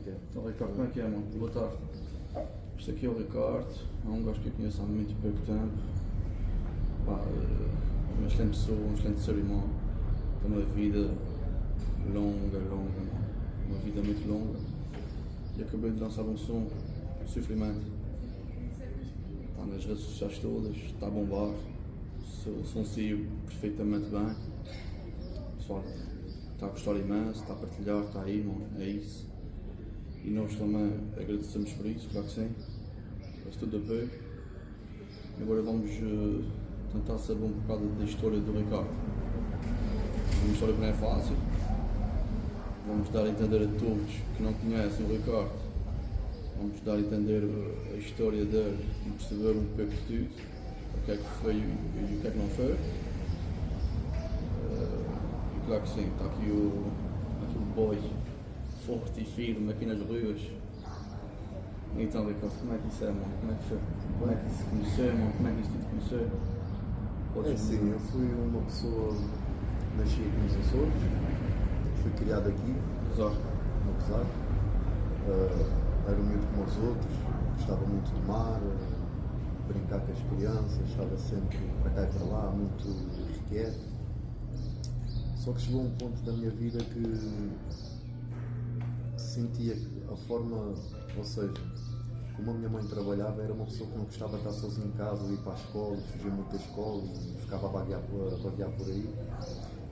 que é? Então, Ricardo, como é que é, mano? Boa tarde. Isto aqui é o Ricardo, é um gajo que eu conheço há muito pouco tempo. Pá, uma excelente pessoa, um excelente ser humano. Tem uma vida longa, mano. Uma vida muito longa. E acabei de lançar um som, Sofrimento. Está nas redes sociais todas, está a bombar. O som saiu perfeitamente bem. O pessoal está a gostar imenso, está a partilhar, está aí, mano. É isso. E nós também agradecemos por isso, claro que sim. Faz tudo apoio. E agora vamos tentar saber um bocado da história do Ricardo. Uma história que não é fácil. Vamos dar a entender a todos que não conhecem o Ricardo. Vamos dar a entender a história dele e perceber um pouco de tudo. O que é que foi e o que é que não foi. E claro que sim, está aqui o boy forte e firme aqui nas ruas. Então, Ricardo, como é que isso é, mano? Como é que foi? Como é que isso se conheceu, mano? Como é que isso te conheceu? É sim, eu fui uma pessoa, nasci aqui nos Açores, fui criado aqui, Exato. no Pesar. Era um miúdo como os outros, gostava muito do mar, brincar com as crianças, estava sempre para cá e para lá, muito irrequieto. Só que chegou um ponto da minha vida que sentia que a forma, ou seja, como a minha mãe trabalhava, era uma pessoa que não gostava de estar sozinha em casa, ir para a escola, fugia muito da escola e ficava a vaguear por aí.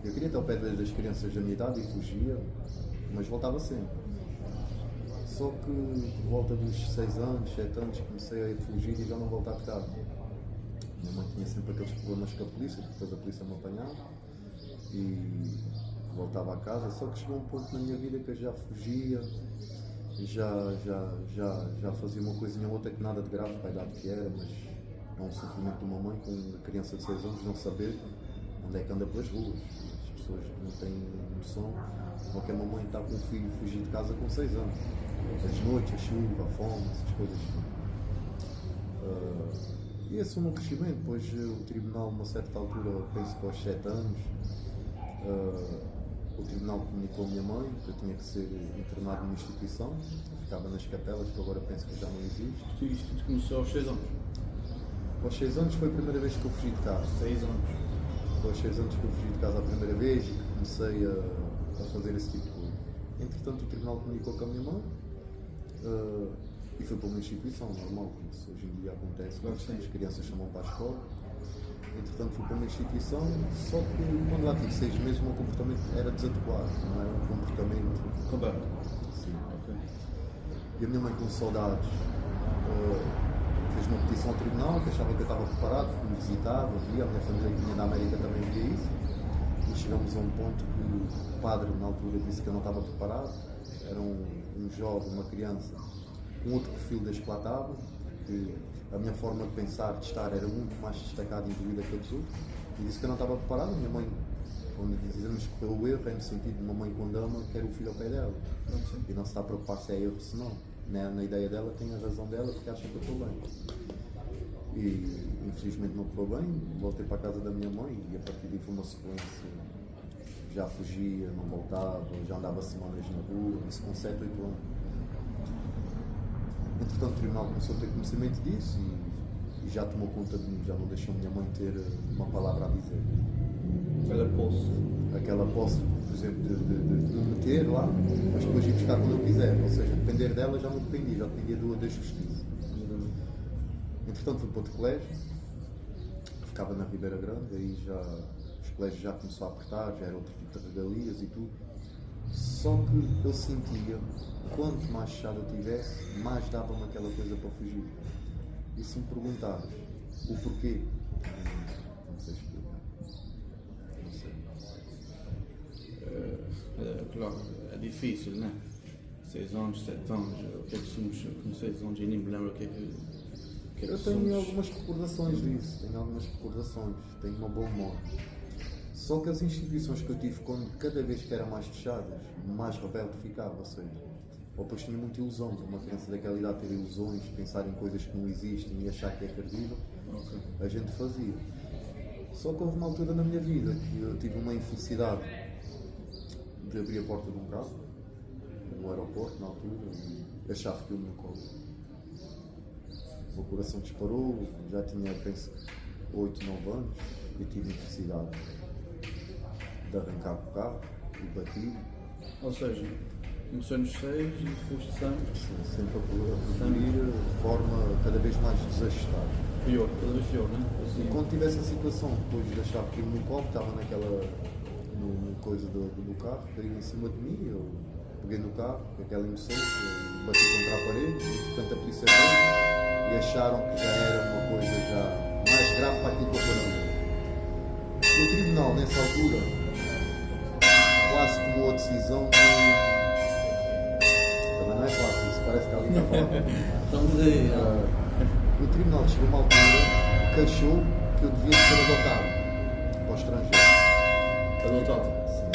Eu queria estar ao pé das crianças da minha idade e fugia, mas voltava sempre. Só que por volta dos 6 anos, 7 anos, comecei a fugir e já não voltar de casa. Minha mãe tinha sempre aqueles problemas com a polícia, porque depois a polícia me apanhava e voltava a casa. Só que chegou um ponto na minha vida que eu já fugia, já fazia uma coisinha ou outra que nada de grave para a idade que era, mas é um sofrimento de uma mãe com uma criança de 6 anos não saber onde é que anda pelas ruas. As pessoas não têm noção. Qualquer mamãe está com um filho fugir de casa com 6 anos. As noites, a chuva, a fome, essas coisas. E esse foi o meu crescimento. Depois o tribunal, a uma certa altura, penso que aos 7 anos, o tribunal comunicou a minha mãe que eu tinha que ser internado numa instituição. Eu ficava nas capelas, que agora penso que já não existe. Isto tudo começou aos 6 anos? Aos 6 anos foi a primeira vez que eu fugi de casa. 6 anos. Foi aos 6 anos que eu fugi de casa a primeira vez e que comecei a fazer esse tipo de coisa. Entretanto, o tribunal comunicou com a minha mãe e foi para uma instituição normal, como isso hoje em dia acontece, claro, as crianças chamam para a escola. Entretanto, fui para uma instituição, só que quando lá tive 6 meses, o meu comportamento era desadequado, não era um comportamento. Roberto. Sim. Ok. E a minha mãe, com saudades, fez uma petição ao tribunal, que achava que eu estava preparado, que me visitava, via, a minha família que vinha da América também via isso. E chegamos a um ponto que o padre, na altura, disse que eu não estava preparado. Era um jovem, uma criança, com outro perfil da esclatada, que a minha forma de pensar, de estar, era muito mais destacada e evoluída que aqueles outros. E disse que eu não estava preparado. A minha mãe, quando dizemos que foi o erro, é no sentido de uma mãe com dama quer o filho ao pé dela. E não se está a preocupar se é erro ou se não. Na ideia dela, tem a razão dela, porque acha que eu estou bem. E infelizmente não correu bem, voltei para a casa da minha mãe e a partir daí foi uma sequência. Já fugia, não voltava, já andava semanas na rua, isso com 7, 8 anos. Entretanto, o tribunal começou a ter conhecimento disso e já tomou conta de mim, já não deixou a minha mãe ter uma palavra a dizer. Aquela posse, por exemplo, de me meter lá, mas depois ir buscar quando eu quiser. Ou seja, depender dela já não dependia, já dependia da justiça. Entretanto, fui para outro colégio, ficava na Ribeira Grande, aí já os colégios já começou a apertar, já era outro tipo de regalias e tudo. Só que eu sentia, quanto mais fechado eu tivesse, mais dava-me aquela coisa para fugir. E se me perguntares o porquê, não sei explicar. Não sei. Claro, é difícil, né? 6 anos, 7 anos, o que é que somos com 6 anos e nem me lembro o que é que eu tenho algumas recordações disso, tenho uma boa memória. Só que as instituições que eu tive, cada vez que eram mais fechadas, mais rebelde ficava, ou seja, ou depois tinha muita ilusão, uma criança daquela idade ter ilusões, pensar em coisas que não existem e achar que é credível, a gente fazia. Só que houve uma altura na minha vida que eu tive uma infelicidade de abrir a porta de um carro, no aeroporto, na altura, e a chave caiu no meu colo. O meu coração disparou, já tinha, penso, 8, 9 anos, e tive necessidade de arrancar o carro e bati. Ou seja, começou nos 6 e foste sempre Sempre a progredir de forma cada vez mais desajustada. pior, cada vez pior, não é? E Assim, quando tive essa situação, depois da chave que no colo, estava no coisa do carro, caiu em cima de mim, eu peguei no carro, com aquela emoção, bati contra a parede, e portanto a polícia veio e acharam que já era uma coisa já mais grave para aquilo que eu fazia. O tribunal, nessa altura, quase tomou a decisão de... Também não é fácil, isso parece que alguém está a falar. estamos aí. O tribunal chegou a uma altura que achou que eu devia ser adotado para o estrangeiro. Adotado. Sim.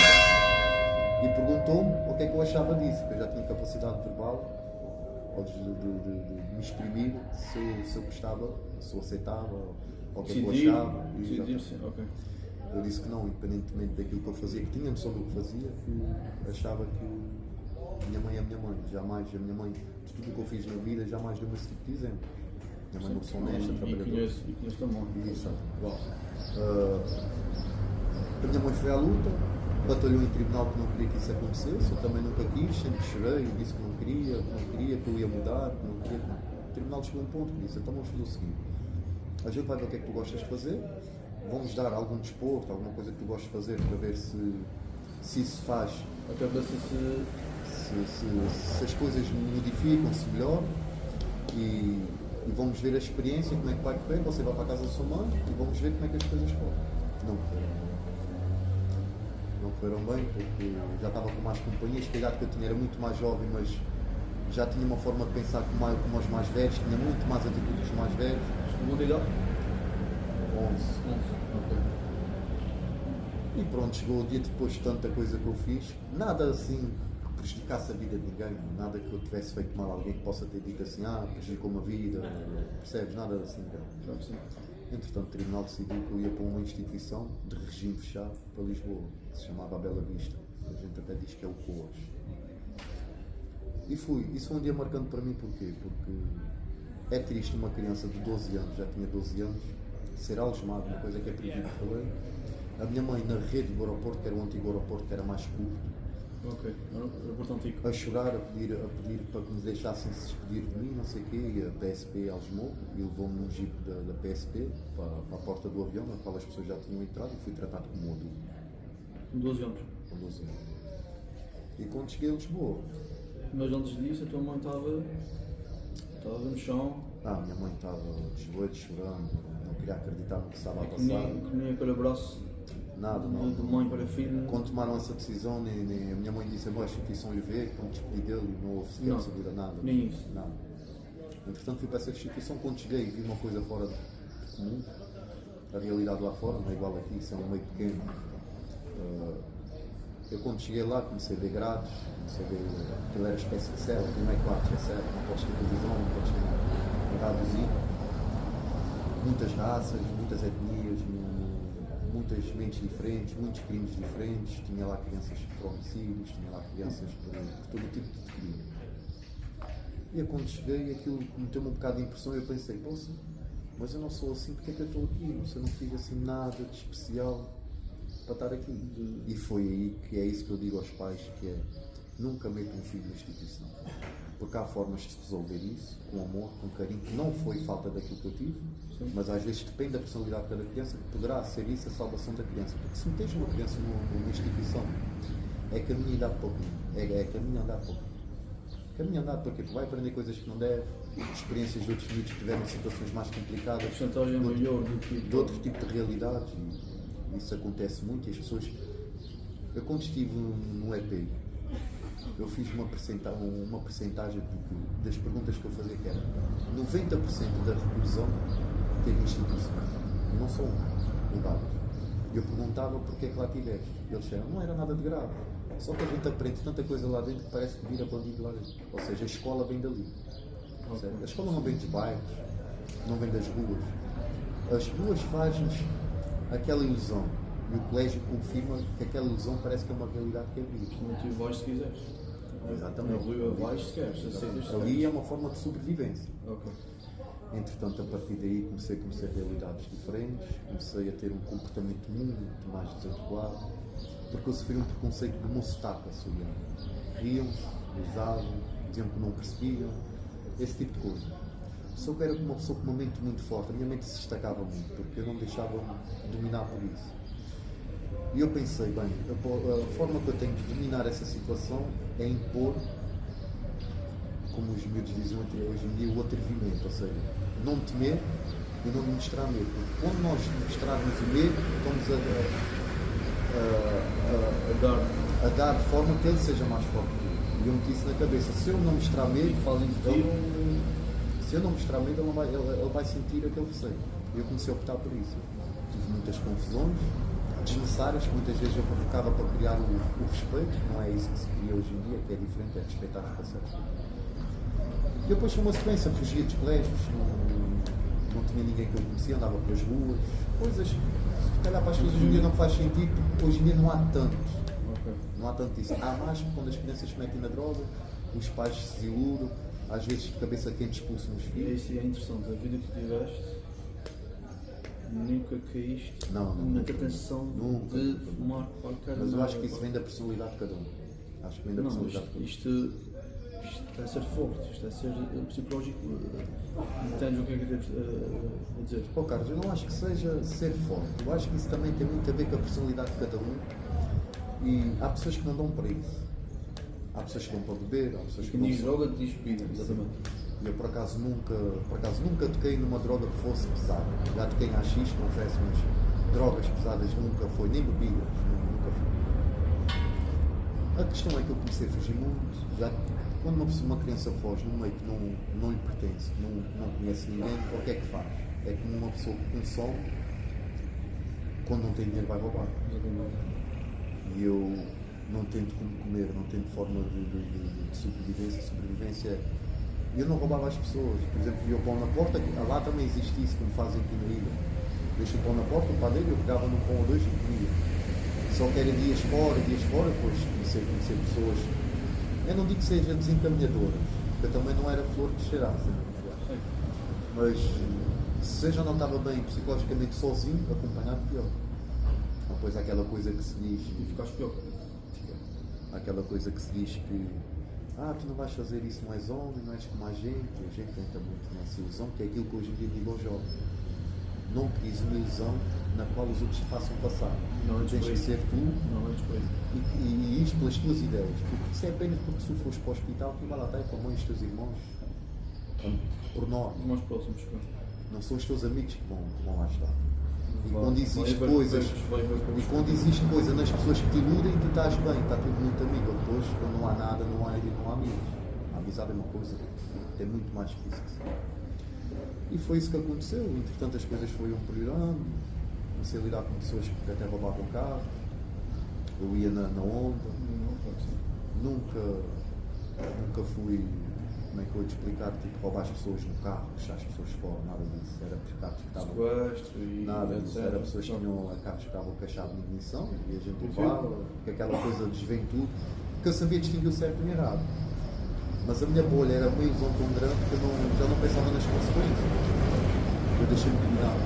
E perguntou-me o que é que eu achava disso, porque eu já tinha capacidade verbal ou de me exprimir se eu gostava, se eu aceitava, ou o que é que eu achava. Decidir, sim, ok. Eu disse que não, independentemente daquilo que eu fazia, que tinha noção do que fazia, que achava que minha mãe é a minha mãe, jamais a minha mãe, de tudo o que eu fiz na vida, jamais deu-me esse tipo de exemplo. Minha mãe é uma pessoa honesta, trabalhadora. E conheço também. Exato. A minha mãe foi à luta, batalhou em tribunal que não queria que isso acontecesse, eu também nunca quis, sempre chorei, disse que não queria, que eu ia mudar, que não queria. Que não. O tribunal chegou a um ponto que disse, então vamos fazer o seguinte, a gente vai ver o que é que tu gostas de fazer, vamos dar algum desporto, alguma coisa que tu gostes de fazer para ver se isso faz, Até para se se as coisas modificam, se melhoram e vamos ver a experiência, como é que vai correr, você vai para a casa da sua mãe e vamos ver como é que as coisas correm. Não correram bem porque já estava com mais companhias, que a idade que eu tinha era muito mais jovem, mas já tinha uma forma de pensar como os mais velhos, tinha muito mais atitudes dos mais velhos. Segunda idade? 11. Ok. E pronto, chegou o dia depois de tanta coisa que eu fiz, nada assim que prejudicasse a vida de ninguém, nada que eu tivesse feito mal a alguém que possa ter dito assim, prejudicou-me a vida, percebes? Nada assim. Claro que sim. Entretanto, o tribunal decidiu que eu ia para uma instituição de regime fechado para Lisboa, que se chamava Bela Vista. A gente até diz que é o COAS. E fui. Isso foi um dia marcante para mim, porquê? Porque é triste uma criança de 12 anos, já tinha 12 anos, ser algemado, uma coisa que é proibida pela lei. A minha mãe, na rede do aeroporto, que era o antigo aeroporto, que era mais curto, Ok, aeroporto antigo. a chorar, a pedir para que me deixassem se despedir de mim, não sei o quê, e a PSP algemou e levou-me num jipe da PSP para a porta do avião, na qual as pessoas já tinham entrado, e fui tratado como um adulto, Com 12 anos. com 12 anos. E quando cheguei a Lisboa, Mas antes disso a tua mãe estava no chão, minha mãe estava de joelhos chorando, não queria acreditar no que estava a que passar, nem aquele abraço nada, de não. mãe para filho. Quando tomaram essa decisão, nem a minha mãe disse a instituição lhe ver, quando despedi dele, não houve sequer Não, segura nada. nem isso. Nada. Entretanto, fui para essa instituição. Quando cheguei, vi uma coisa fora do comum. A realidade lá fora não é igual aqui, isso é um meio pequeno. Eu, quando cheguei lá, comecei a ver grades, comecei a ver aquilo era espécie de cela, aquilo não é quarto, é cela, não podes ter televisão, não podes ter radiozinho. Muitas raças, muitas etnias, muitas mentes diferentes, muitos crimes diferentes, tinha lá crianças por homicídios, tinha lá crianças por todo tipo de crime. E eu, quando cheguei, aquilo meteu-me um bocado de impressão e eu pensei, poxa, mas eu não sou assim, porque é que eu estou aqui? Eu não fiz assim nada de especial para estar aqui. E foi aí que é isso que eu digo aos pais, que é, nunca metam um filho na instituição. Porque há formas de resolver isso, com amor, com carinho, que não foi falta daquilo que eu tive, mas às vezes depende da personalidade de cada criança, que poderá ser isso a salvação da criança. Porque se metes uma criança numa instituição, é caminho andar pouquinho, é caminho andar pouquinho. Caminho andar porque tu vai aprender coisas que não deve, experiências de outros miúdos que tiveram situações mais complicadas, A porcentagem é maior do que de outro tipo de realidades, e isso acontece muito, e as pessoas... Eu quando estive no EP, eu fiz uma percentagem das perguntas que eu fazia, que era 90% da reclusão teve instituições, não só lugares. Eu perguntava porque é que lá tiveste, e eles disseram, não era nada de grave, só que a gente aprende tanta coisa lá dentro que parece que vira bandido lá dentro, ou seja, a escola vem dali. A escola não vem dos bairros, não vem das ruas. As ruas fazem-nos aquela ilusão, e o colégio confirma que aquela ilusão parece que é uma realidade que é vida. Também tu vais se quiseres. Exatamente. Rui abaixo sequer, se aceitas Ali é uma forma de sobrevivência. Ok. Entretanto, a partir daí comecei a conhecer realidades diferentes, comecei a ter um comportamento muito mais desadequado, porque eu sofri um preconceito do meu sotaque açoriano. Riam-se, usavam, diziam que não percebiam, esse tipo de coisa. Só que era uma pessoa com uma mente muito forte, a minha mente se destacava muito, porque eu não deixava-me dominar por isso. E eu pensei, bem, a forma que eu tenho de dominar essa situação é impor, como os miúdos dizem hoje em dia, o atrevimento, ou seja, não temer e não demonstrar medo. Porque quando nós mostrarmos o medo, estamos a dar forma que ele seja mais forte que eu. E eu meti isso na cabeça, se eu não mostrar medo, se eu não mostrar medo, ele vai sentir aquele receio. Eu comecei a optar por isso. Tive muitas confusões desnecessárias, que muitas vezes eu provocava para criar o respeito, não é isso que se cria hoje em dia, que é diferente, é respeitar os parceiros. E depois foi uma sequência, fugia dos colégios, não tinha ninguém que eu conhecia, andava pelas ruas, coisas que se calhar para as pessoas hoje em dia não faz sentido, porque hoje em dia não há tanto. Ok. Não há tanto isso. Há mais quando as crianças se metem na droga, os pais se iludem, às vezes de cabeça quente expulsam os E filhos. isso é interessante, a vida que tu tiveste, nunca caíste na tentação nunca. de fumar qualquer Mas eu acho que isso vem da personalidade de cada um. Acho que vem da Não, personalidade de cada um. isto é ser forte, isto é ser psicológico. Entendes o que é que temos a dizer? Pô, Carlos, eu não acho que seja ser forte. Eu acho que isso também tem muito a ver com a personalidade de cada um. E há pessoas que não dão para isso. Há pessoas que dão para beber, há pessoas que Quem não. diz droga diz bebida, exatamente. E eu por acaso nunca toquei numa droga que fosse pesada. Já toquei em AX, confesso, mas drogas pesadas nunca foi, nem bebidas, nunca foi. A questão é que eu comecei a fugir muito. Já, quando uma criança foge num meio que não lhe pertence, que não conhece ninguém, o que é que faz? É como uma pessoa que consome, quando não tem dinheiro vai roubar. Exatamente. E eu não tento como comer, não tento forma de sobrevivência. Sobrevivência é. Eu não roubava as pessoas. Por exemplo, via o pão na porta, lá também existe isso, como fazem aqui na ilha. Deixa o pão na porta, o padeiro, eu pegava num pão ou dois e comia. Só que era dias fora, depois comecei a conhecer pessoas. Eu não digo que sejam desencaminhadoras, porque eu também não era flor que cheirasse. Mas se eu já não estava bem psicologicamente sozinho, acompanhado pior. Depois há aquela coisa que se diz. E ficaste pior. Aquela coisa que se diz que tu não vais fazer isso, não és homem, não és como a gente entra muito nessa ilusão, que é aquilo que hoje em dia digo aos jovens. Não cries uma ilusão na qual os outros te façam passar. Não é tens que ser tu Não é descobrido. e isto pelas tuas ideias. Porque isso é apenas porque se fores para o hospital, tu vai lá estar com a mãe e os teus irmãos. Por nós. Os mais próximos, claro. Não são os teus amigos que vão lá estar. E Vai- quando vai existe ver coisas, coisas, vai ver e coisas. quando existe coisa nas pessoas que te iludem, tu estás bem, está tudo muito amigo. Depois, quando não há nada, não há amigos. A amizade é uma coisa, tem muito mais que isso. E foi isso que aconteceu. Entretanto, as coisas foram piorando. Comecei a lidar com pessoas que até roubavam carros. Eu ia na onda. Não, claro que sim. Nunca fui, como é que eu vou te explicar, tipo, roubar as pessoas no carro, deixar as pessoas fora, nada disso. Era carros que estavam. Sequestro e Nada disso, etc. era pessoas que tinham carros que estavam cachados de ignição e a gente Sim. levava, com aquela coisa de juventude, que eu sabia distinguir o certo e o errado. Mas a minha bolha era uma ilusão tão grande que eu já não pensava nas consequências. Eu deixei-me dominar.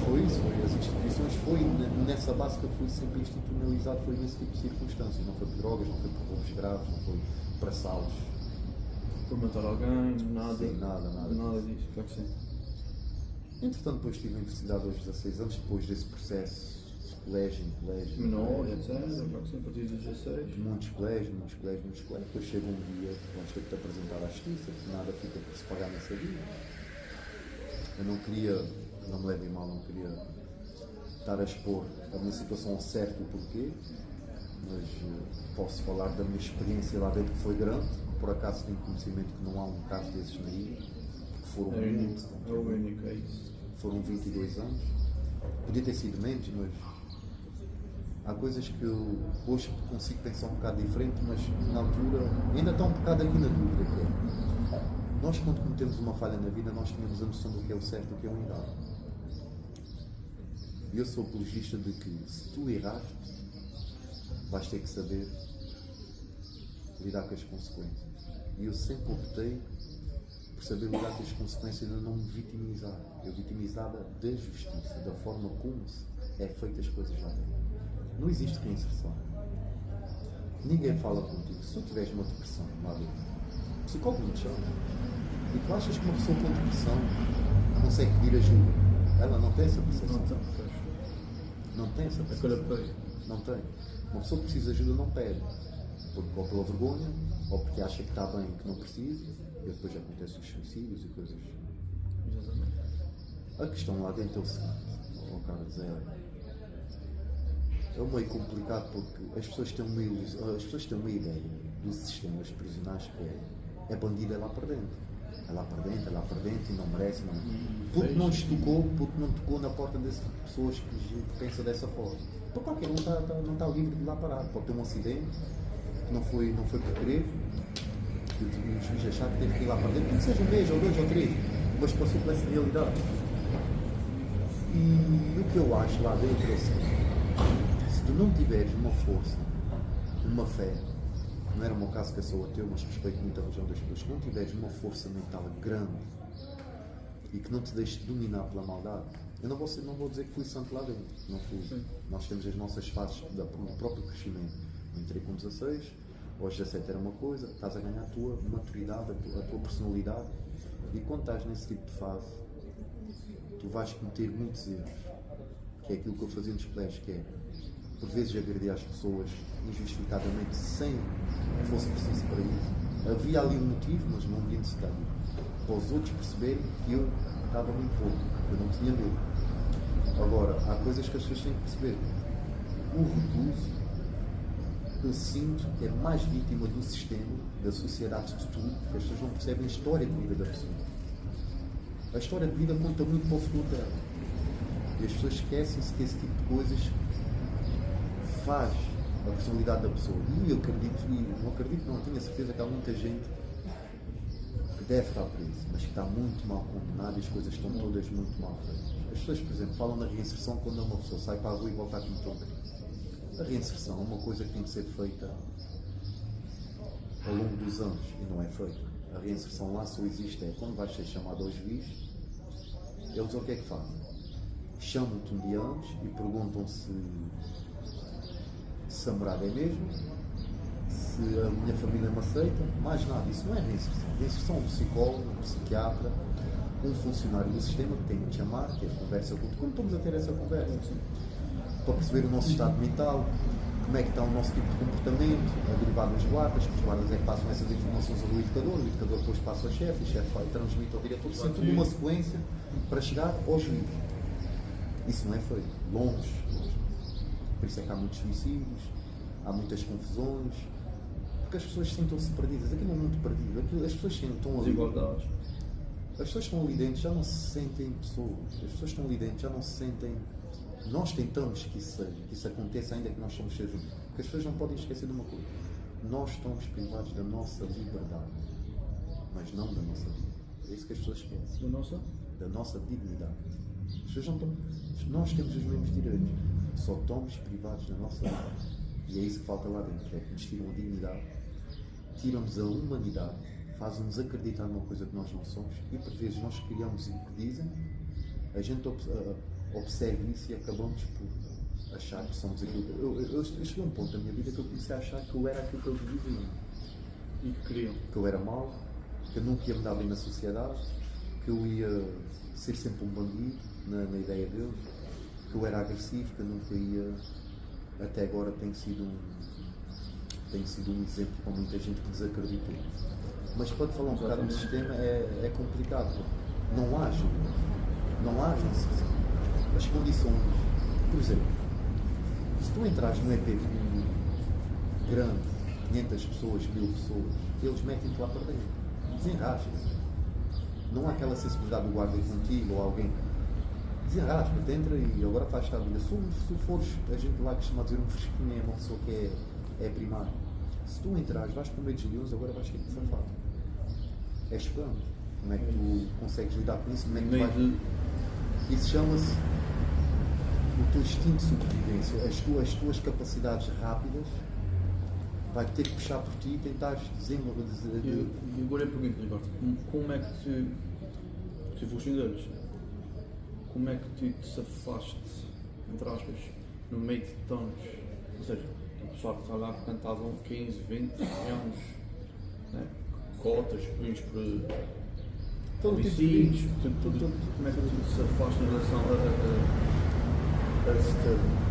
Foi isso, foi as instituições, foi nessa base que eu fui sempre institucionalizado, foi nesse tipo de circunstâncias. Não foi por drogas, não foi por roubos graves, não foi por assaltos. Por matar alguém, nada. Sim, nada disso, claro que sim. Entretanto, depois estive na universidade aos 16 anos, depois desse processo de colégio em colégio. Menor, etc. Claro que sim, a partir dos 16. Muitos colégios. Depois chega um dia que vamos ter que te apresentar à justiça, que nada fica por se pagar nessa vida. Eu não queria, não me levem mal, não queria estar a expor a minha situação ao certo o porquê, mas posso falar da minha experiência lá dentro que foi grande. Por acaso tenho conhecimento que não há um caso desses na ilha, porque foram É muitos. o único, é isso. Foram 22 anos. Podia ter sido menos, mas há coisas que eu hoje consigo pensar um bocado diferente, mas na altura ainda está um bocado aqui na dúvida que é. Nós quando cometemos uma falha na vida, nós tínhamos a noção do que é o certo e do que é o errado. E eu sou apologista de que se tu erraste, vais ter que saber lidar com as consequências. E eu sempre optei por saber lidar com as consequências e não me vitimizar. Eu vitimizava da justiça, da forma como é feita as coisas lá dentro. Não existe reinserção. Ninguém fala contigo. Se tu tiveres uma depressão lá dentro, o psicólogo não te chama. E tu achas que uma pessoa com depressão consegue pedir ajuda? Ela não tem essa percepção. Não tem essa percepção. Não tem. Uma pessoa que precisa de ajuda não pede. Ou pela vergonha, ou porque acha que está bem e que não precisa, e depois acontecem os suicídios e coisas. Exatamente. A questão lá dentro é o seguinte, Carlos, é meio complicado porque as pessoas têm uma ideia dos sistemas prisionais que é bandido, é lá para dentro. É lá para dentro e não merece, não. Porque não tocou na porta desse tipo de pessoas que pensam dessa forma. Porque qualquer um não está livre de lá parar. Pode ter um acidente, que não foi por querer, e o juiz achar que teve que ir lá para dentro, que seja um mês, ou 2 ou 3, mas passou por essa realidade. E o que eu acho lá dentro é assim, se tu não tiveres uma força, uma fé, não era o meu caso que eu sou ateu, mas respeito muito a religião das pessoas, se não tiveres uma força mental grande e que não te deixes dominar pela maldade, eu não vou dizer que fui santo lá dentro, não fui. Sim. Nós temos as nossas fases do próprio crescimento. Eu entrei com 16, aos 17 era uma coisa, estás a ganhar a tua maturidade, a tua personalidade, e quando estás nesse tipo de fase, tu vais cometer muitos erros, que é aquilo que eu fazia nos colégios, que é, por vezes agredir as pessoas injustificadamente, sem que fosse preciso para isso. Havia ali um motivo, mas não havia necessidade, para os outros perceberem que eu estava muito pouco, eu não tinha medo. Agora, há coisas que as pessoas têm que perceber. O recluso, eu sinto que é mais vítima do sistema, da sociedade, de tudo, porque as pessoas não percebem a história de vida da pessoa. A história de vida conta muito para o futuro dela. E as pessoas esquecem-se que esse tipo de coisas faz a personalidade da pessoa. E eu acredito, não tenho a certeza que há muita gente que deve estar presa, mas que está muito mal condenada e as coisas estão todas muito mal feitas. As pessoas, por exemplo, falam na reinserção quando uma pessoa sai para a rua e volta como estão. A reinserção é uma coisa que tem que ser feita ao longo dos anos e não é feita. A reinserção lá só existe quando vais ser chamado ao juiz, eles o que é que fazem? Chamam-te um dia antes e perguntam se a morada é mesmo, se a minha família me aceita, mais nada. Isso não é reinserção. Reinserção é um psicólogo, um psiquiatra, um funcionário do sistema que tem que te chamar, que é a conversa contigo. Como estamos a ter essa conversa? Para perceber o nosso estado mental, como é que está o nosso tipo de comportamento, a derivado dos guardas, que os guardas é que passam essas informações ao educador, o educador depois passa ao chefe, o chefe transmite ao diretor, sempre numa sequência para chegar ao juiz. Isso não é feito, longe. Por isso é que há muitos suicídios, há muitas confusões, porque as pessoas sentem-se perdidas. Aquilo é muito perdido, as pessoas estão ali. Desigualdades. As pessoas que estão ali dentro já não se sentem pessoas, as pessoas que estão ali dentro já não se sentem. Nós tentamos que isso aconteça, ainda que nós somos seres humanos. Porque as pessoas não podem esquecer de uma coisa: nós estamos privados da nossa liberdade, mas não da nossa vida. É isso que as pessoas esquecem. Da nossa dignidade. As pessoas não estão. Nós temos os mesmos direitos, só estamos privados da nossa vida. E é isso que falta lá dentro: é que nos tiram a dignidade, tiram-nos a humanidade, fazem-nos acreditar numa coisa que nós não somos, e por vezes nós criamos o que dizem, a gente observa isso e acabamos por achar que somos aquilo. Eu cheguei a um ponto da minha vida que eu comecei a achar que eu era aquilo que eles diziam. E que queriam. Que eu era mau, que eu nunca ia me dar bem na sociedade, que eu ia ser sempre um bandido, na ideia deles, que eu era agressivo, que eu nunca ia. Até agora tenho sido um exemplo para muita gente que desacreditou. Mas para te falar um bocado do sistema é complicado. Não há ajuda, não há reinserção. As condições, por exemplo, se tu entras no EP grande, 500 pessoas, 1000 pessoas, eles metem-te lá para dentro, desenrascam-te. Não há aquela sensibilidade do guarda contigo ou alguém. Desenrasca-te, entra e agora faz-te a vida. Se tu fores, a gente lá costuma dizer um fresquinho, é uma pessoa que é primária. Se tu entras, vais com medo de leões, agora vais ter que te safar. É chocante. Como é que tu consegues lidar com isso? Como é que tu vais... Isso chama-se o teu instinto de sobrevivência, as tuas capacidades rápidas, vai ter que puxar por ti e tentar desenvolver. E agora eu pergunto, Ricardo, como é que tu foste deles? Como é que tu te safaste, entre aspas, no meio de tantos? Ou seja, o pessoal que está lá cantavam 15, 20 anos, né? Cotas, uns por homicídios, tudo. Como é que tu te safaste em relação a esse termo?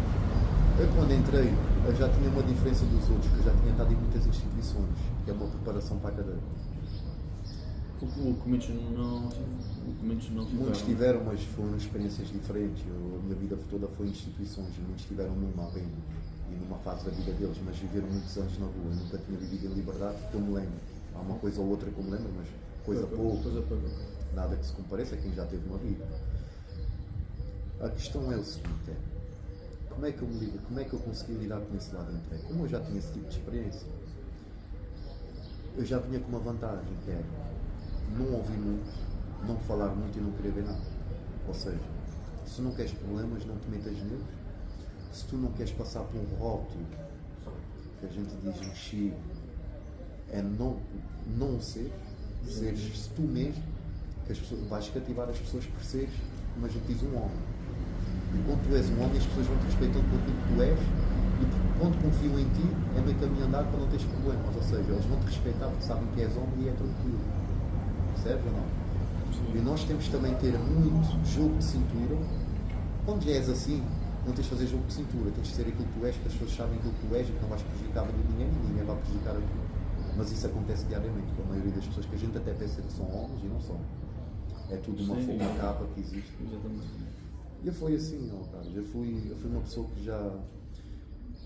Eu quando entrei, eu já tinha uma diferença dos outros, que eu já tinha estado em muitas instituições, que é uma preparação para a cadeira. O que muitos não tiveram. Muitos tiveram, mas foram experiências diferentes. A minha vida toda foi em instituições, e muitos tiveram numa apenas, e numa fase da vida deles, mas viveram muitos anos na rua. Eu nunca tinha vivido em liberdade, que eu me lembro. Há uma coisa ou outra que eu me lembro, mas coisa pouca. Nada que se compareça a quem já teve uma vida. A questão é o seguinte, como é que eu me lido, como é que eu consegui lidar com esse lado entregue? Como eu já tinha esse tipo de experiência, eu já vinha com uma vantagem, que era não ouvir muito, não falar muito e não querer ver nada. Ou seja, se não queres problemas, não te metas neles. Se tu não queres passar por um rótulo, que a gente diz um chico, é não seres tu mesmo, que as pessoas, vais cativar as pessoas por seres, como a gente diz, um homem. E quando tu és um homem, as pessoas vão te respeitar por aquilo que tu és, e quando confiam em ti, é meio caminho andar para não teres problemas. Ou seja, eles vão te respeitar porque sabem que és homem e é tranquilo. Percebes ou não? Sim. E nós temos também que ter muito jogo de cintura. Quando já és assim, não tens de fazer jogo de cintura, tens de ser aquilo que tu és, porque as pessoas sabem aquilo que tu és e que não vais prejudicar a ninguém e ninguém vai prejudicar a ti. Mas isso acontece diariamente com a maioria das pessoas que a gente até pensa que são homens e não são. É tudo uma capa que existe. Exatamente. E eu fui assim, Carlos. Eu fui uma pessoa que já.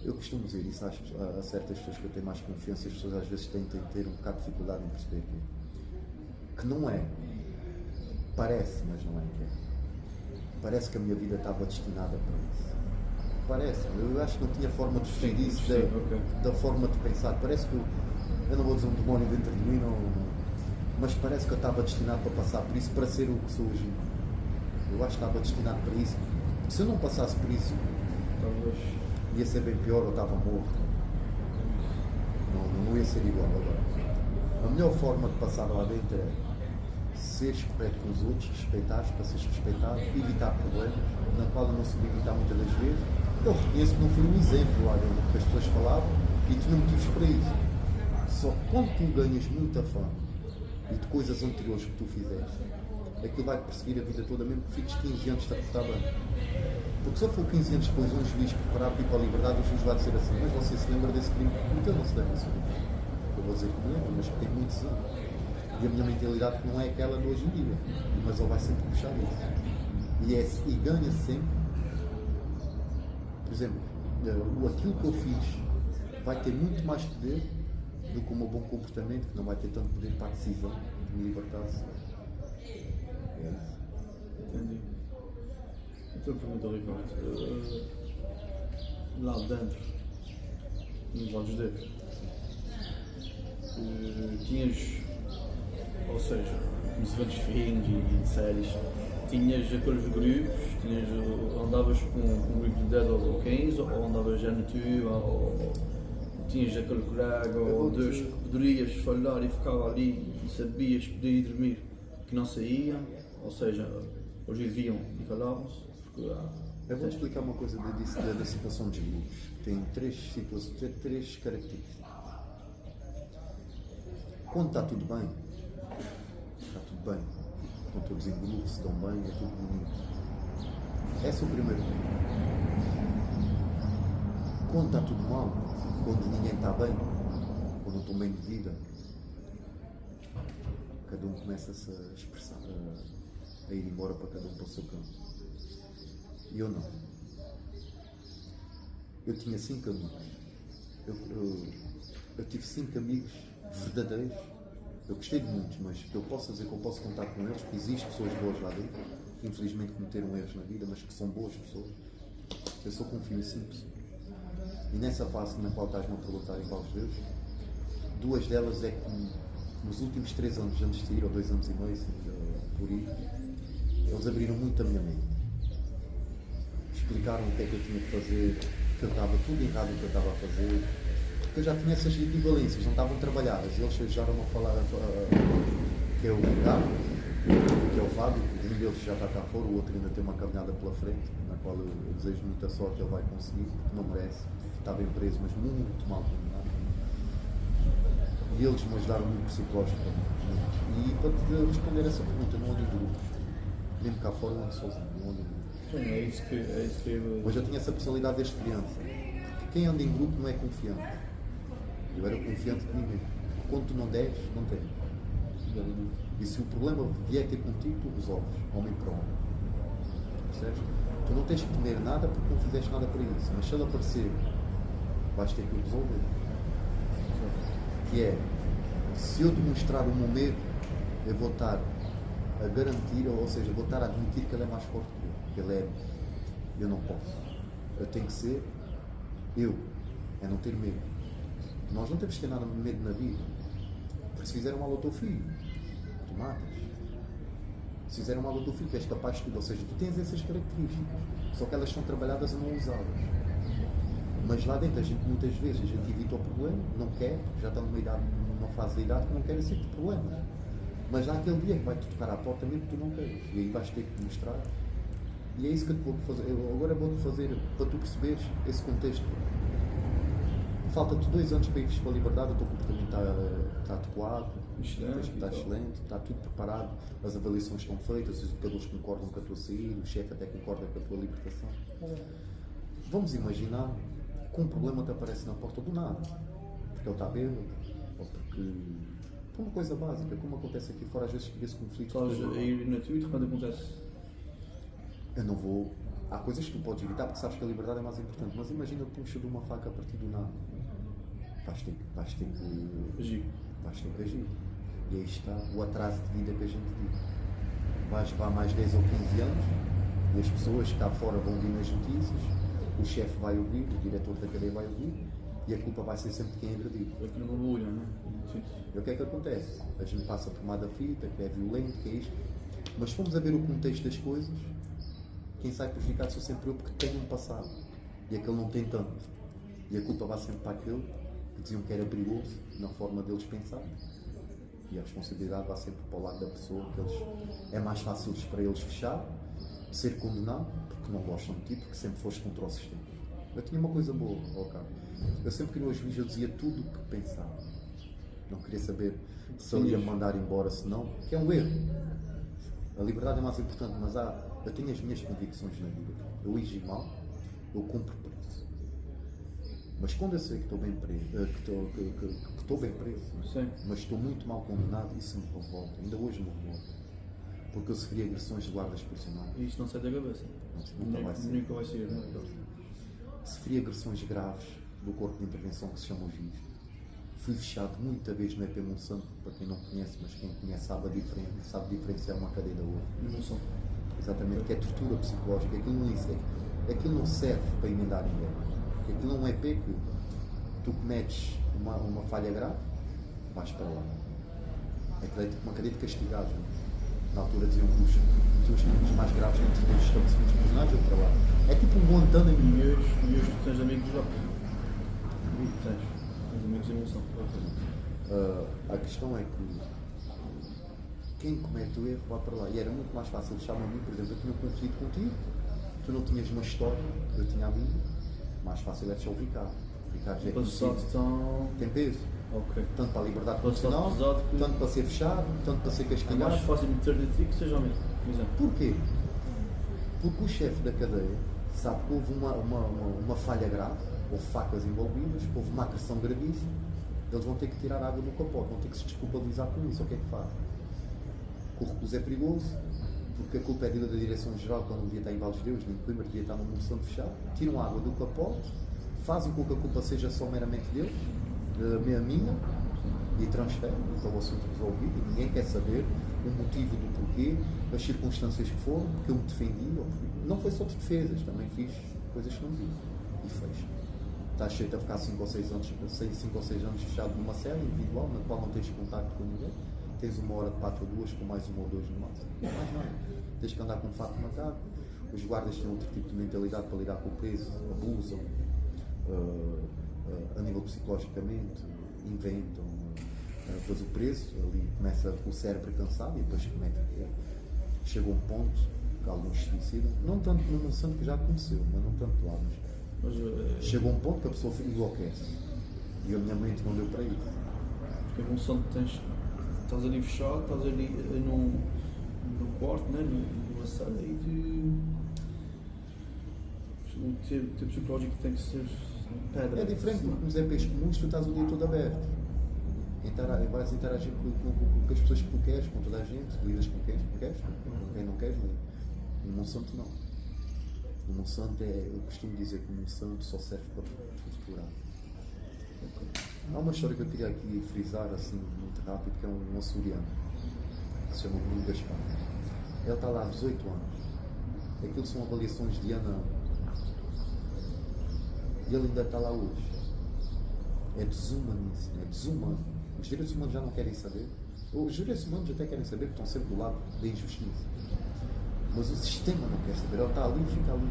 Eu costumo dizer isso a certas pessoas que eu tenho mais confiança, as pessoas às vezes têm de ter um bocado de dificuldade em perceber que não é. Parece, mas não é que é. Parece que a minha vida estava destinada para isso. Parece, eu acho que não tinha forma de fugir disso, da forma de pensar. Parece que eu não vou dizer um demónio dentro de mim, mas parece que eu estava destinado para passar por isso, para ser o que sou hoje. Eu acho que estava destinado para isso. Se eu não passasse por isso, talvez ia ser bem pior, eu estava morto. Não ia ser igual agora. A melhor forma de passar lá dentro é seres correto com os outros, respeitares para seres respeitado, evitar problemas, na qual eu não soube evitar muitas das vezes. Eu reconheço que não fui um exemplo lá dentro, que as pessoas falavam e tinha motivos para isso. Só que quando tu ganhas muita fama e de coisas anteriores que tu fizeste, aquilo vai-te perseguir a vida toda, mesmo que fiques 15 anos a portar bem. Porque se eu for 15 anos depois um juiz preparar para ir para a liberdade, o juiz vai dizer assim, mas você se lembra desse crime? Porque eu não se lembra desse crime. Eu vou dizer que me lembro, mas tem muitos anos. E a minha mentalidade não é aquela de hoje em dia, mas ele vai sempre puxar isso. E ganha sempre. Por exemplo, aquilo que eu fiz vai ter muito mais poder do que o meu bom comportamento, que não vai ter tanto poder para a decisão de me libertar-se. Entendi. Então pergunta, Ricardo, lá dentro, nos olhos dele, tinhas, ou seja, como se vê nos filmes e séries, tinhas aqueles grupos, andavas com um grupo de 10 ou 15, ou andavas já no teu, ou tinhas aquele colega ou dois que poderias falhar e ficava ali e sabias que podia ir dormir, que não saíam, ou seja, hoje viviam e calavam-se. Eu vou-te explicar uma coisa da situação dos grupos. Tem três características. Quando está tudo bem, quando todos em grupo se dão bem, é tudo bonito. Esse é o primeiro ponto. Quando está tudo mal, quando ninguém está bem, quando não estou bem de vida, cada um começa-se a expressar, a ir embora para cada um para o seu campo. E eu não. Eu tinha 5 amigos. Eu tive 5 amigos verdadeiros. Eu gostei de muitos, mas eu posso dizer que eu posso contar com eles, porque existem pessoas boas lá dentro, que infelizmente cometeram erros na vida, mas que são boas pessoas. Eu só confio em 5 pessoas. E nessa fase na qual estás-me a perguntar em quais deles, 2 delas é que nos últimos 3 anos antes de ir, ou 2 anos e meio, assim, por aí, eles abriram muito a minha mente. explicaram o que é que eu tinha que fazer, que eu estava tudo errado o que eu estava a fazer. Porque eu já tinha essas equivalências, não estavam trabalhadas. Eles ajudaram-me a falar, que é o Ricardo, que é o Fábio, um deles já está cá fora, o outro ainda tem uma caminhada pela frente, na qual eu desejo muita sorte, ele vai conseguir, porque não merece. Está bem preso, mas muito mal condenado. E eles me ajudaram muito psicologicamente. E para te responder essa pergunta, não ando em grupos. Mesmo cá fora, não ando sozinho, não ando em grupos. Sim, é isso que eu... Mas eu tinha essa personalidade desde criança. Porque quem anda em grupo não é confiante. Eu era confiante de mim mesmo. Quando tu não deves, não tens. E se o problema vier ter contigo, tu resolves, homem para homem. Percebes? Tu não tens que temer nada porque não fizeste nada para isso. Mas se ele aparecer, vais ter que o resolver. Que é, se eu demonstrar o meu medo, eu vou estar a garantir, ou seja, vou estar a admitir que ele é mais forte que eu. Que ele é. Eu não posso. Eu tenho que ser eu. É não ter medo. Nós não temos que ter nada de medo na vida. Porque se fizeram mal ao teu filho, tu matas. Se fizeram mal ao teu filho, tu és capaz de tudo. Ou seja, tu tens essas características. Só que elas são trabalhadas e não usadas. Mas lá dentro, a gente muitas vezes a gente evita o problema, não quer, porque já está numa fase de idade que não quer esse tipo de problema. Mas há aquele dia que vai-te tocar à porta mesmo que tu não queres. E aí vais ter que mostrar. E é isso que eu te vou fazer. Eu agora vou-te fazer para tu perceberes esse contexto. Falta-te 2 anos para ires para a liberdade, o teu comportamento está adequado, está excelente, está tudo preparado, as avaliações estão feitas, os educadores concordam com a tua saída, o chefe até concorda com a tua libertação. Vamos imaginar que um problema te aparece na porta do nada, porque ele está bêbado, ou porque por uma coisa básica, como acontece aqui fora, às vezes cria-se conflito. Estás a ir na tua e quando acontece? Eu não vou. Há coisas que tu podes evitar porque sabes que a liberdade é mais importante, mas imagina que puxa de uma faca a partir do nada. Vais ter que agir. E aí está o atraso de vida que a gente diz. Vais levar mais 10 ou 15 anos e as pessoas cá fora vão ouvir nas notícias, o chefe vai ouvir, o diretor da cadeia vai ouvir e a culpa vai ser sempre de quem é agredido. Aqui numa bolha, não é? E o que é que acontece? A gente passa por uma da fita, que é violento, que é isto, mas se formos a ver o contexto das coisas, quem sai prejudicado sou sempre eu porque tenho um passado e aquele não tem tanto. E a culpa vai sempre para aquele que diziam que era perigoso na forma deles pensar. E a responsabilidade vai sempre para o lado da pessoa, que é mais fácil para eles fechar, ser condenado, porque não gostam de ti, porque sempre foste contra o sistema. Eu tinha uma coisa boa, Carlos. Eu sempre que no juiz eu dizia tudo o que pensava. Não queria saber se ele ia me mandar embora, se não, que é um erro. A liberdade é mais importante, mas eu tenho as minhas convicções na vida. Eu agi mal, eu cumpro por isso. Mas quando eu sei que estou bem preso, que estou bem preso, sim, mas estou muito mal condenado, isso me revolta. Ainda hoje me revolta. Porque eu sofri agressões de guardas prisionais. E isto não sai da cabeça. Nunca vai ser. Nunca vai ser, não é? Sofri agressões graves do corpo de intervenção que se chama o GIS. Fui fechado muita vez no EP Monsanto, para quem não conhece, mas quem conhece sabe diferenciar uma cadeia da outra. Monsanto. Exatamente, que é tortura psicológica. Aquilo não serve para emendar ninguém. Porque aquilo não é EP que tu cometes uma falha grave, vais para lá. Aquilo é tipo uma cadeia de castigados. Na altura diziam que os crimes mais graves que tinham os estabelecimentos prisionais, eu para lá. É tipo um Guantánamo. E hoje tu tens amigos lá? Tens amigos em Monsanto. A questão é que quem comete o erro vai para lá. E era muito mais fácil deixar-me a mim, por exemplo, eu tinha um conflito contigo, tu não tinhas uma história, eu tinha a minha, mais fácil é deixar o Ricardo. O Ricardo já é conhecido. Tem peso. Okay. Tanto para a liberdade condicional, tanto para ser fechado, tanto para ser castigado. É mais fácil meter de ti que seja amigo, por exemplo. Porquê? Porque o chefe da cadeia sabe que houve uma falha grave, houve facas envolvidas, houve uma agressão gravíssima, eles vão ter que tirar a água do capote, vão ter que se desculpabilizar com isso. O que é que faz? O recuso é perigoso, porque a culpa é da Direção-Geral, quando não devia estar em Valdes Deus, nem em Coimbra, devia estar numa moção de fechado, tiram a água do capote, fazem com que a culpa seja só meramente deles, minha, e transferem, então o assunto resolvido, e ninguém quer saber o motivo do porquê, as circunstâncias que foram, porque eu me defendi, não foi só de defesas, também fiz coisas que não vi, e fecho. Estás cheio a ficar 5 ou 6 anos fechado numa cela individual, na qual não tens contacto com ninguém, tens 1 hora de 4 ou 2, com mais 1 ou 2 no máximo, não mais nada. Tens que andar com um fato marcado, Os guardas têm outro tipo de mentalidade para lidar com o peso, abusam, a nível psicologicamente, inventam. Depois o preso, ali começa o cérebro cansado e depois chega um ponto que alguns se suicidam. Não tanto no Monsanto, que já aconteceu, mas não tanto lá. Mas chega um ponto que a pessoa enlouquece. E a minha mente não deu para isso. Porque em Monsanto estás ali fechado, estás ali num quarto, né? Numa sala e o teu psicológico tem que ser pedra. É diferente, porque nos EPs comuns tu estás o dia todo aberto. Vais interagir com as pessoas que tu queres, com toda a gente, lidas com quem não queres, no Monsanto não. No Monsanto eu costumo dizer que o Monsanto só serve para torturar. Há uma história que eu queria aqui frisar assim muito rápido, que é um açoriano que se chama Bruno Gaspar. Ele está lá há 18 anos. Aquilo são avaliações de ano a ano. E ele ainda está lá hoje. É desumaníssimo, é desumano. Os direitos humanos já não querem saber. Os direitos humanos até querem saber, porque estão sempre do lado da injustiça. Mas o sistema não quer saber. Ele está ali e fica ali.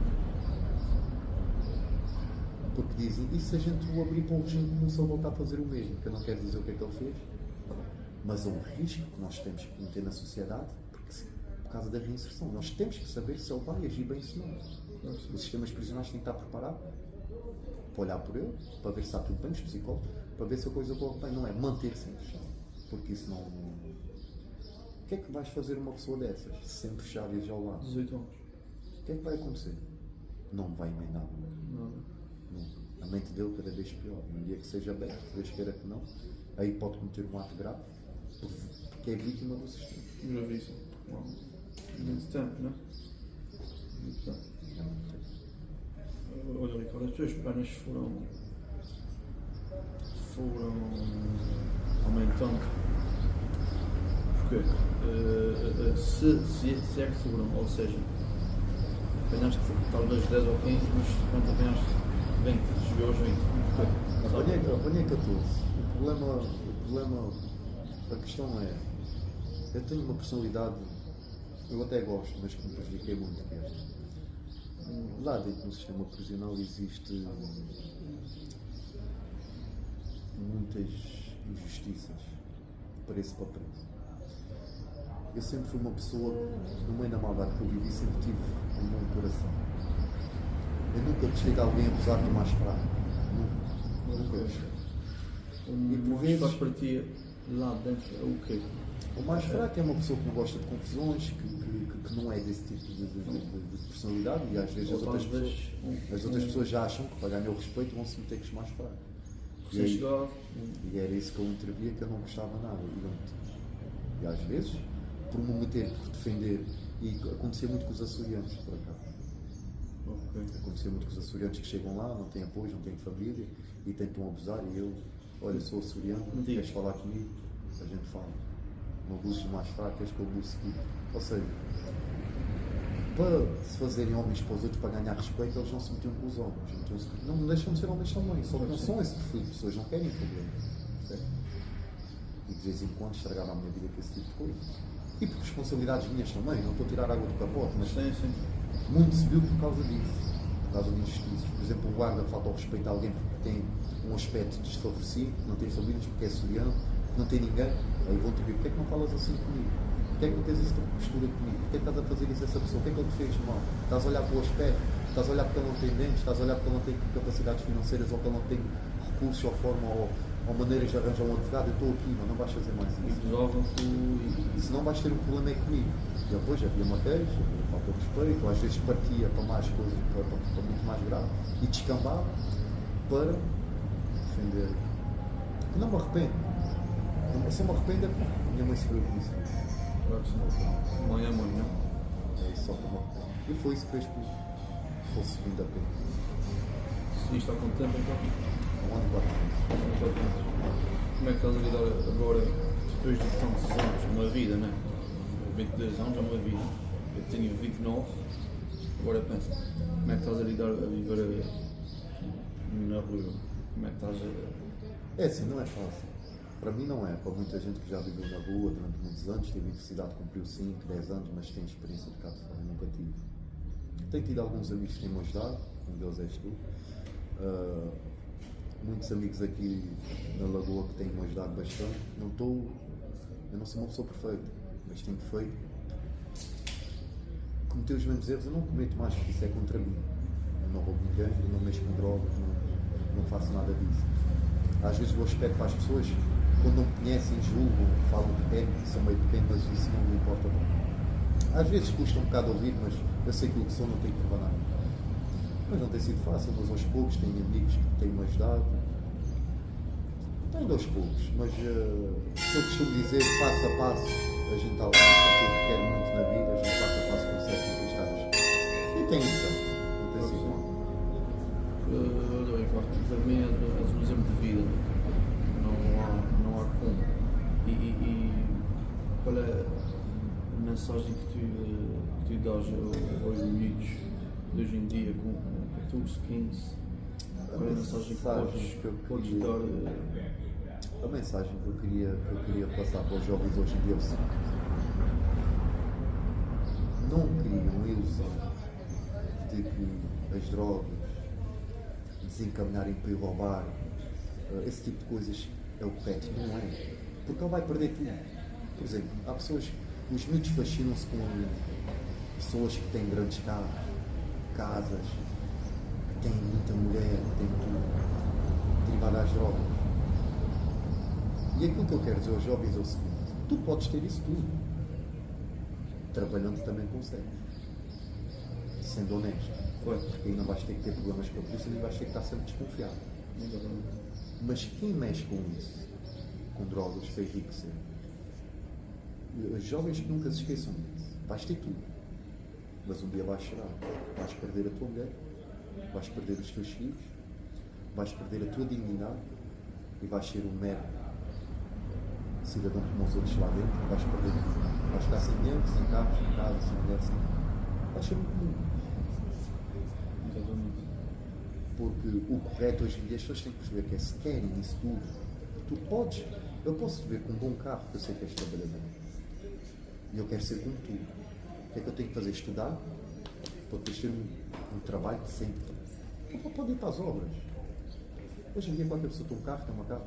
Porque dizem, e se a gente o abrir para um regime comum, se ele voltar a fazer o mesmo? Que eu não quero dizer o que é que ele fez. Mas é um risco que nós temos que meter na sociedade, por causa da reinserção. Nós temos que saber se ele vai agir bem ou se não. Os sistemas prisionais têm que estar preparados para olhar por ele, para ver se está tudo bem, os psicólogos, para ver se a coisa corre bem. Não é manter-se fechado. Porque isso não. O que é que vais fazer uma pessoa dessas? Sempre fechado e já ao lado? 18 anos. O que é que vai acontecer? Não vai emendar nada. A mente dele cada vez pior. Um dia que seja bem, Deus queira que não, aí pode cometer um ato grave, porque é vítima do sistema. Gravíssimo. Muito tempo, não é? Muito tempo. É muito tempo. Olha, Ricardo, as tuas pernas foram aumentando. Porquê? Se é que foram, ou seja, apanhaste talvez 10 ou 15, mas quando apanhaste 20, chegou aos 20. Apanhei 14. O problema, a questão é, eu tenho uma personalidade, eu até gosto, mas que me prejudiquei muito, que é, lá dentro do sistema prisional existe muitas injustiças para esse papel. Eu sempre fui uma pessoa, no meio da maldade que eu vivi, sempre tive um bom coração. Eu nunca gostei de alguém abusar do mais fraco. Nunca gostei. E por vezes para ti, lá dentro, é o quê? O mais fraco é uma pessoa que não gosta de confusões, que não é desse tipo de personalidade, e às vezes as outras pessoas já acham que para ganhar o respeito vão se meter com os mais fracos. E era isso que eu intervia, que eu não gostava nada. E às vezes, por me meter, por defender, e acontecia muito com os açorianos, por acaso. Acontecia muito com os açorianos que chegam lá, não têm apoio, não têm família, e tentam abusar, e eu, olha, sou açoriano, queres falar comigo? A gente fala. Não abuses mais fracos, queres que eu abuse aqui? Ou seja, para se fazerem homens para os outros para ganhar respeito, eles não se metiam com os homens. Não deixam de ser homens também, só que não são esse perfil de pessoas, não querem problemas. Certo? E de vez em quando estragava a minha vida com esse tipo de coisa. E por responsabilidades minhas também, não estou a tirar água do capote, mas muito se viu por causa disso, por causa de injustiças. Por exemplo, o guarda falta ao respeito a alguém porque tem um aspecto desfavorecido, não tem famílias, porque é açoriano, não tem ninguém. Aí vão-te ver, porque é que não falas assim comigo? Porque é que não tens essa postura comigo? Porque é que estás a fazer isso a essa pessoa? O que é que ele te fez mal? Estás a olhar para o aspecto? Estás a olhar porque ele não tem dentes? Estás a olhar porque ele não tem capacidades financeiras ou porque ele não tem recursos ou forma ou maneiras de arranjar um advogado? Eu estou aqui, mas não vais fazer mais isso. E se não vais ter um problema é comigo. E depois havia uma queixa, falta de respeito, ou às vezes partia para mais coisas, para muito mais grave, e descambava para defender. Que não me arrependo. Se eu me arrependo, minha mãe sofreu com isso. Claro que sim. Mãe é mãe, não? É isso só que eu me arrependo. E foi isso que fez que fosse vindo a pena. Se isto há quanto tempo então? 1 ano e 4 meses. Como é que estás a lidar agora, depois de tantos anos, uma vida, não é? 22 anos é uma vida. Eu tenho 29, agora pensa, como é que estás a lidar a viver na rua? Como é que estás a... É assim, não é fácil. Para mim não é. Para muita gente que já viveu na rua durante muitos anos, teve universidade, cumpriu 5, 10 anos, mas tem experiência de cá de fora. Nunca tive. Tenho tido alguns amigos que têm-me ajudado, um deles és tu. Muitos amigos aqui na Lagoa que têm-me ajudado bastante. Eu não sou uma pessoa perfeita, mas tenho feito. Cometer os mesmos erros, eu não cometo mais, porque isso é contra mim. Eu não roubo ninguém, eu não mexo com drogas, não faço nada disso. Às vezes vou aspecto para as pessoas, quando não me conhecem, julgam, falam pequeno, são meio pequeno, mas isso não me importa muito. Às vezes custa um bocado ouvir, mas eu sei aquilo que sou, não tenho que provar nada. Mas não tem sido fácil, mas aos poucos tenho amigos que têm-me ajudado. Ainda aos poucos, mas eu costumo dizer, passo a passo, a gente alcança aquilo que quer muito na vida, a gente passo a passo consegue conquistar as coisas. E tem então, não tem sido mal. Olha, Ricardo, para mim és um exemplo de vida, não há como. E qual é a mensagem que tu dás aos miúdos de hoje em dia, com 14, 15? Qual é a mensagem que podes dar? A mensagem que eu queria passar para os jovens hoje em dia é o seguinte: não criam a ilusão de que as drogas desencaminharem para ir roubar, esse tipo de coisas é o pet, não é? Porque ele vai perder tudo. Por exemplo, há pessoas, os miúdos fascinam-se com pessoas que têm grandes carros, casas, que têm muita mulher, que têm tudo, derivado às drogas. E aquilo que eu quero dizer aos jovens é o seguinte: tu podes ter isso tudo, trabalhando também consegues, sendo honesto. Porque aí não vais ter que ter problemas com a polícia, nem vais ter que estar sempre desconfiado. Mas quem mexe com isso, com drogas, para enriquecer, os jovens que nunca se esqueçam disso. Vais ter tudo, mas um dia vais chorar, vais perder a tua mulher, vais perder os teus filhos, vais perder a tua dignidade e vais ser um mero cidadão como os outros lá dentro. Vais perder tudo, vais ficar sem dinheiro, sem carro, sem casa, sem mulher, sem... vais ser muito comum. Porque o correto hoje em dia, as pessoas têm que perceber que é, se querem isso tudo, tu podes. Eu posso ver com um bom carro, que eu sei que és trabalhador, e eu quero ser como tu. O que é que eu tenho que fazer? Estudar para depois ter um trabalho decente. Então pode ir para as obras. Hoje em dia qualquer pessoa tem um carro, tem uma casa,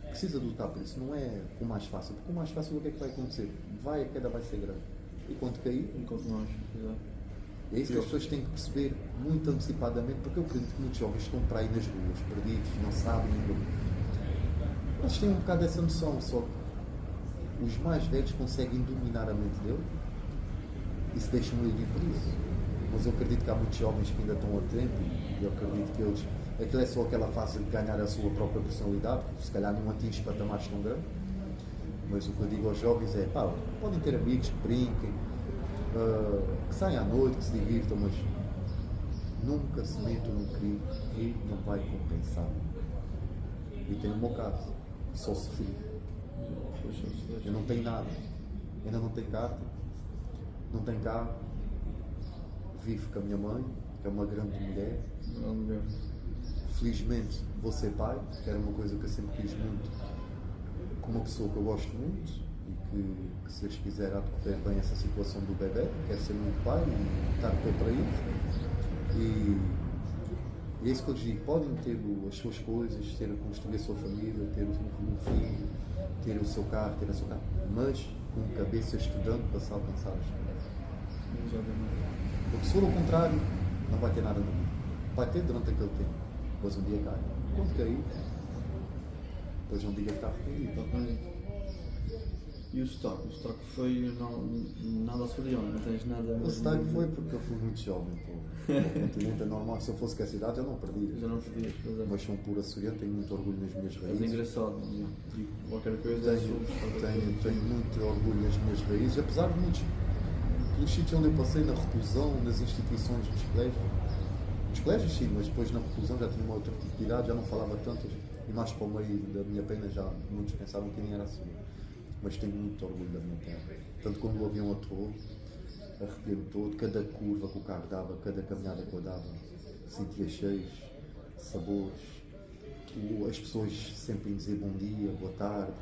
precisa de lutar por isso. Não é o mais fácil, porque o mais fácil, o que é que vai acontecer? A queda vai ser grande, e quando cair, enquanto nós, é isso que as pessoas têm que perceber muito antecipadamente, porque eu acredito que muitos jovens estão para aí nas ruas, perdidos, não sabem. Eles têm um bocado dessa noção, só que os mais velhos conseguem dominar a mente dele e se deixam ir por isso. Mas eu acredito que há muitos jovens que ainda estão a tempo, e eu acredito que eles, aquilo é só aquela fase de ganhar a sua própria personalidade, se calhar não atinge patamares tão grandes. Mas o que eu digo aos jovens é, pá, podem ter amigos que brinquem, que saiam à noite, que se divirtam, mas nunca se metam num crime que não vai compensar. E tem o meu caso, só sofri. Eu não tenho nada, ainda não tenho carta, não tenho carro, vivo com a minha mãe, que é uma grande mulher. Felizmente vou ser pai, que era uma coisa que eu sempre quis muito, com uma pessoa que eu gosto muito, e que se Deus quiser há de correr bem essa situação do bebê. Quero ser muito pai e estar bem para isso. E é isso que eu lhes digo: podem ter as suas coisas, construir a sua família, ter um filho, ter o seu carro, ter a sua casa, mas com cabeça estudando para se alcançar as coisas. Porque se for o contrário, não vai ter nada na vida. Vai ter durante aquele tempo, depois um dia cai. Quando cair, depois não diga que está arrependido. E o sotaque? O sotaque foi nada açoriano, não tens nada... O sotaque foi porque eu fui muito jovem. O continente é normal, se eu fosse que a cidade eu não perdia. Já não perdias, pois é. Mas sou um puro açoriano, tenho muito orgulho nas minhas raízes. É engraçado, digo, qualquer coisa... Tenho muito orgulho nas minhas raízes, apesar de muitos... Dos sítios onde eu passei, na reclusão, nas instituições dos colégios. Nos colégios sim, mas depois na reclusão já tinha uma outra tipo de idade, já não falava tanto, e mais para o meio da minha pena já muitos pensavam que nem era assim. Mas tenho muito orgulho da minha terra. Tanto quando o avião aterrou, arrepiei-me todo, cada curva que o carro dava, cada caminhada que eu dava, sentia cheios, sabores, as pessoas sempre em dizer bom dia, boa tarde,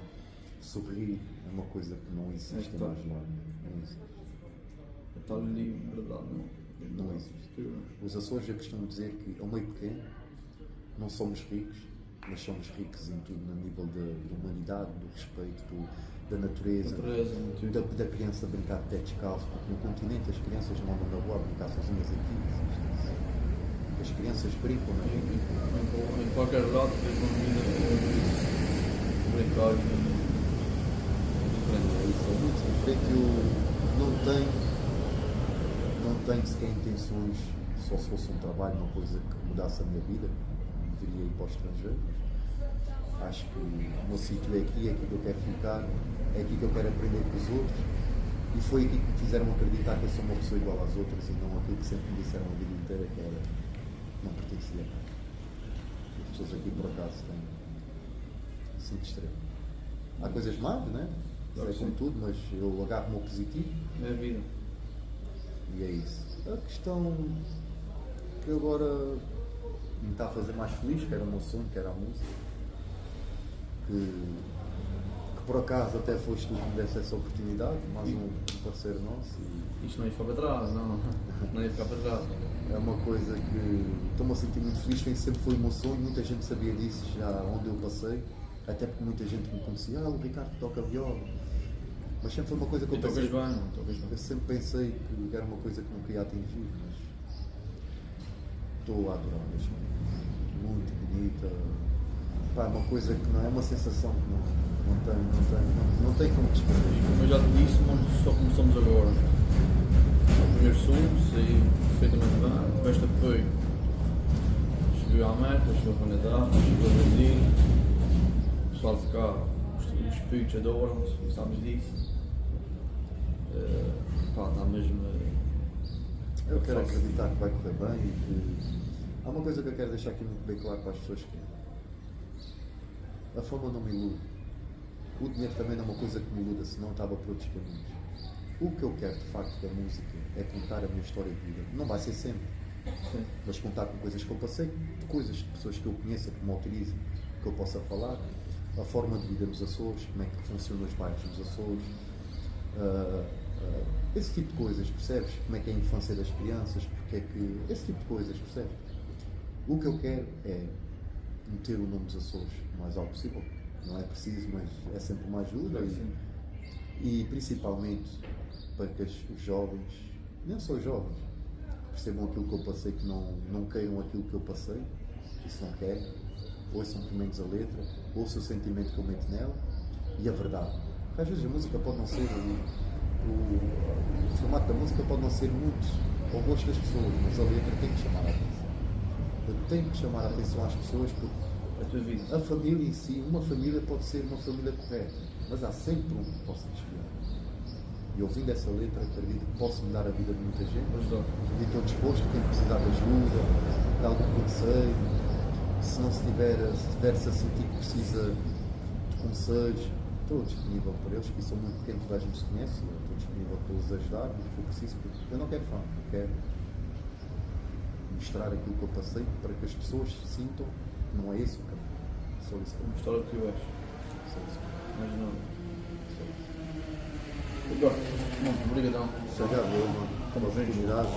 sorrir, é uma coisa que não existe mais lá. Não existe. É tal liberdade, não? Não existe. Os Açores, eu costumo dizer que é um meio pequeno, não somos ricos, mas somos ricos em tudo, no nível da humanidade, do respeito, da natureza, da criança brincar de pé descalço, porque no continente as crianças não andam na rua a brincar sozinhas aqui. As crianças brincam, não é? Em qualquer lado, tens uma vida brincar diferente. É muito diferente. Eu não tenho sequer intenções, só se fosse um trabalho, uma coisa que mudasse a minha vida, viria ir para o estrangeiro. Acho que o meu sítio é aqui que eu quero ficar, é aqui que eu quero aprender com os outros. E foi aqui que me fizeram acreditar que eu sou uma pessoa igual às outras e não aquilo que sempre me disseram a vida inteira, que era não pertencia a nada. As pessoas aqui por acaso têm 5 estrelas. Há coisas más, né? Claro, sei como tudo, mas eu agarro-me ao positivo. É a vida. E é isso. A questão que agora me está a fazer mais feliz, que era o meu sonho, que era a música, que por acaso até foste tu que me desse essa oportunidade, mais um parceiro nosso. Isto não ia ficar para trás, não ia ficar para trás. É uma coisa que estou-me a sentir muito feliz, que sempre foi o meu sonho, muita gente sabia disso já onde eu passei, até porque muita gente me conhecia, o Ricardo toca viola. Mas sempre foi uma coisa que eu pensei. Eu sempre pensei que era uma coisa que não queria atingir, mas estou a adorar mesmo. Muito bonita. Pá, é uma coisa que não é uma sensação que não tem como descrever. Como eu já te disse, não só começamos agora. O primeiro som saiu perfeitamente bem, tiveste apoio. Chegou à América, chegou a Canadá, chegou ao Brasil. O pessoal de cá, os espíritos adoram-te, sabes disso. Está mesmo. Eu quero acreditar que vai correr bem e que. Há uma coisa que eu quero deixar aqui muito bem claro para as pessoas que a fama não me ilude. O dinheiro também não é uma coisa que me iluda, senão estava por outros caminhos. O que eu quero de facto da música é contar a minha história de vida. Não vai ser sempre, Sim. mas contar com coisas que eu passei, de coisas de pessoas que eu conheço, que me autorizem, que eu possa falar, a forma de vida nos Açores, como é que funcionam os bairros nos Açores, esse tipo de coisas, percebes? Como é que é a infância das crianças, porque é que. Esse tipo de coisas, percebes? O que eu quero é meter o nome dos Açores o mais alto possível. Não é preciso, mas é sempre uma ajuda. E principalmente para que os jovens, nem só os jovens, percebam aquilo que eu passei, que não queiram aquilo que eu passei, isso não querem, ouçam pelo menos a letra, ouçam o sentimento que eu meto nela e a verdade. Porque às vezes a música pode não ser, o formato da música pode não ser muito ao gosto das pessoas, mas a letra tem que chamar a atenção. Eu tenho que chamar a atenção às pessoas porque A tua vida. a família em si, uma família pode ser uma família correta, mas há sempre um que possa inspirar. E ouvindo essa letra, acredito que posso mudar a vida de muita gente. E estou disposto, quem precisar de ajuda, de algum conselho, se não se tiver-se a sentir que precisa de conselhos, estou disponível para eles, que são muito pequenos, toda a gente se conhece, eu estou disponível para os ajudar, no que for preciso, porque eu não quero fama, eu quero mostrar aquilo que eu passei para que as pessoas sintam que não é esse o caminho. Só isso que eu Uma história que tu és. Só isso. Mas não. Só isso. Eduardo, muito obrigadão. Seja a Deus, mano, pela oportunidade.